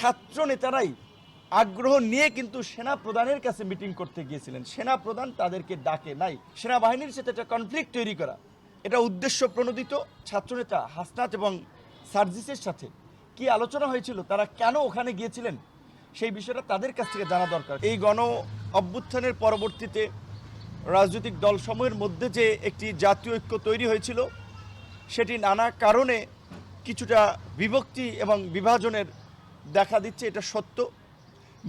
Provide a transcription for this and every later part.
ছাত্র নেতারাই আগ্রহ নিয়ে কিন্তু সেনা প্রধানের কাছে মিটিং করতে গিয়েছিলেন। সেনা প্রধান তাদেরকে ডাকে নাই। সেনাবাহিনীর সাথে একটা কনফ্লিক্ট তৈরি করা, এটা উদ্দেশ্য প্রণোদিত। ছাত্রনেতা হাসনাত এবং সার্জিসের সাথে কি আলোচনা হয়েছিল, তারা কেন ওখানে গিয়েছিলেন, সেই বিষয়টা তাদের কাছ থেকে জানা দরকার। এই গণ অভ্যুত্থানের পরবর্তীতে রাজনৈতিক দলসমূহের মধ্যে যে একটি জাতীয় ঐক্য তৈরি হয়েছিল, সেটি নানা কারণে কিছুটা বিভক্তি এবং বিভাজনের দেখা দিচ্ছে, এটা সত্য।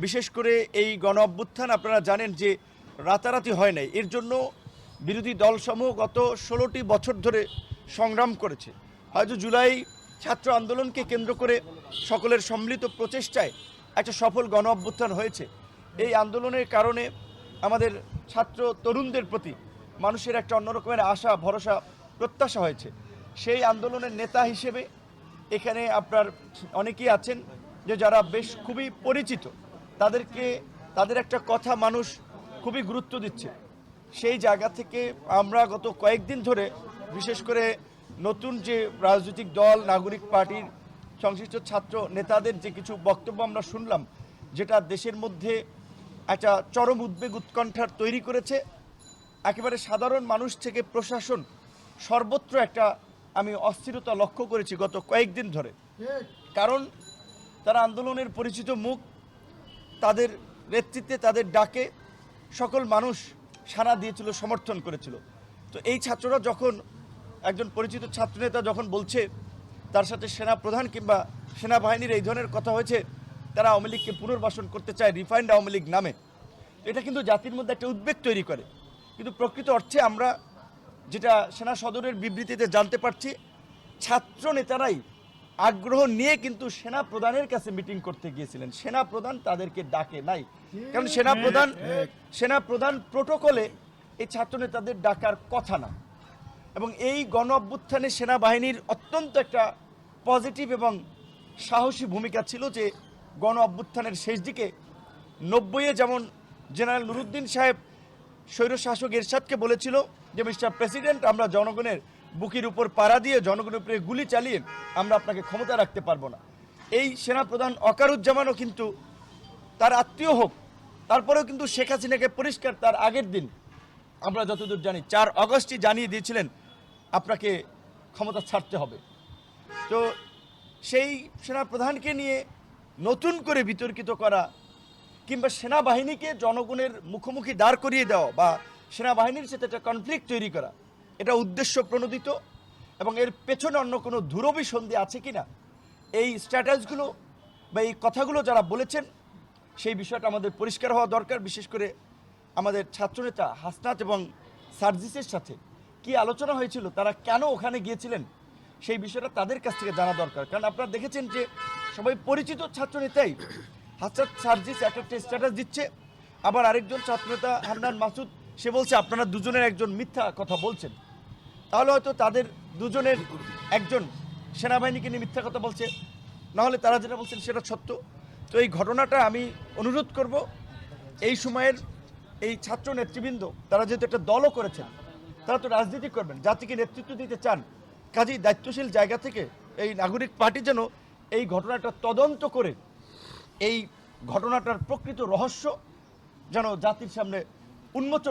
বিশেষ করে এই গণ অভ্যুত্থান আপনারা জানেন যে রাতারাতি হয় নাই। এর জন্য বিরোধী দলসমূহ গত 16টি বছর ধরে সংগ্রাম করেছে। হয়তো জুলাই ছাত্র আন্দোলনকে কেন্দ্র করে সকলের সম্মিলিত প্রচেষ্টায় একটা সফল গণ অভ্যুত্থান হয়েছে। এই আন্দোলনের কারণে আমাদের ছাত্র তরুণদের প্রতি মানুষের একটা অন্যরকমের আশা, ভরসা, প্রত্যাশা হয়েছে। সেই আন্দোলনের নেতা হিসেবে এখানে আপনার অনেকেই আছেন যে যারা বেশ খুবই পরিচিত, তাদের একটা কথা মানুষ খুবই গুরুত্ব দিচ্ছে। সেই জায়গা থেকে আমরা গত কয়েকদিন ধরে বিশেষ করে নতুন যে রাজনৈতিক দল, নাগরিক পার্টির সংশ্লিষ্ট ছাত্র নেতাদের যে কিছু বক্তব্য আমরা শুনলাম, যেটা দেশের মধ্যে একটা চরম উদ্বেগ, উৎকণ্ঠার তৈরি করেছে। একেবারে সাধারণ মানুষ থেকে প্রশাসন সর্বত্র একটা আমি অস্থিরতা লক্ষ্য করেছি গত কয়েকদিন ধরে। কারণ তারা আন্দোলনের পরিচিত মুখ, তাদের নেতৃত্বে, তাদের ডাকে সকল মানুষ সাড়া দিয়েছিল, সমর্থন করেছিল। তো এই ছাত্ররা যখন, একজন পরিচিত ছাত্রনেতা যখন বলছে তার সাথে সেনা প্রধান কিংবা সেনাবাহিনীর এই ধরনের কথা হয়েছে, তারা আওয়ামী লীগকে পুনর্বাসন করতে চায় রিফাইন্ড আওয়ামী লীগ নামে, এটা কিন্তু জাতির মধ্যে একটা উদ্বেগ তৈরি করে। কিন্তু প্রকৃত অর্থে আমরা যেটা সেনা সদরের বিবৃতিতে জানতে পারছি, ছাত্র নেতারাই আগ্রহ নিয়ে কিন্তু সেনা প্রধানের কাছে মিটিং করতে গিয়েছিলেন। সেনা প্রধান তাদেরকে ডাকে নাই। কারণ সেনা প্রধান প্রোটোকলে এই ছাত্র নেতাদের ডাকার কথা না। এবং এই গণ অভ্যুত্থানে সেনাবাহিনীর অত্যন্ত একটা পজিটিভ এবং সাহসী ভূমিকা ছিল যে গণ অভ্যুত্থানের শেষ দিকে 90-এ যেমন জেনারেল নুরুদ্দিন সাহেব স্বৈরশাসক এরশাদকে বলেছিল যে মিস্টার প্রেসিডেন্ট, আমরা জনগণের বুকের উপর পাড়া দিয়ে, জনগণের উপরে গুলি চালিয়ে আমরা আপনাকে ক্ষমতা রাখতে পারবো না। এই সেনাপ্রধান ওয়াকারুজ্জামানও কিন্তু তার আত্মীয় হোক, তারপরেও কিন্তু শেখ হাসিনাকে পরিষ্কার তার আগের দিন আমরা যতদূর জানি 4 আগস্টই জানিয়ে দিয়েছিলেন আপনাকে ক্ষমতা ছাড়তে হবে। তো সেই সেনাপ্রধানকে নিয়ে নতুন করে বিতর্কিত করা কিংবা সেনাবাহিনীকে জনগণের মুখোমুখি দাঁড় করিয়ে দেওয়া বা সেনাবাহিনীর সাথে একটা কনফ্লিক্ট তৈরি করা, এটা উদ্দেশ্য প্রণোদিত। এবং এর পেছনে অন্য কোনো ধুরভিসন্ধি আছে কিনা, এই স্ট্র্যাটেজিগুলো বা এই কথাগুলো যারা বলেছেন সেই বিষয়টা আমাদের পরিষ্কার হওয়া দরকার। বিশেষ করে আমাদের ছাত্রনেতা হাসনাত এবং সার্জিসের সাথে কি আলোচনা হয়েছিল, তারা কেন ওখানে গিয়েছিলেন, সেই বিষয়টা তাদের কাছ থেকে জানা দরকার। কারণ আপনারা দেখেছেন যে সবাই পরিচিত ছাত্রনেতাই হাসনাত সার্জিস একটা স্ট্যাটাস দিচ্ছে, আবার আরেকজন ছাত্রনেতা হান্নান মাসুদ সে বলছে আপনারা দুজনের একজন মিথ্যা কথা বলছেন। তাহলে হয়তো তাদের দুজনের একজন সেনাবাহিনীকে নিয়ে মিথ্যা কথা বলছে, নাহলে তারা যেটা বলছেন সেটা সত্য। তো এই ঘটনাটা আমি অনুরোধ করব, এই সময়ের এই ছাত্র নেতৃবৃন্দ তারা যেহেতু একটা দলও করেছেন, তারা তো রাজনীতি করবেন, জাতিকে নেতৃত্ব দিতে চান, কাজেই দায়িত্বশীল জায়গা থেকে এই নাগরিক পার্টি যেন এই ঘটনাটা তদন্ত করে এই ঘটনাটার প্রকৃত রহস্য যেন জাতির সামনে উন্মোচন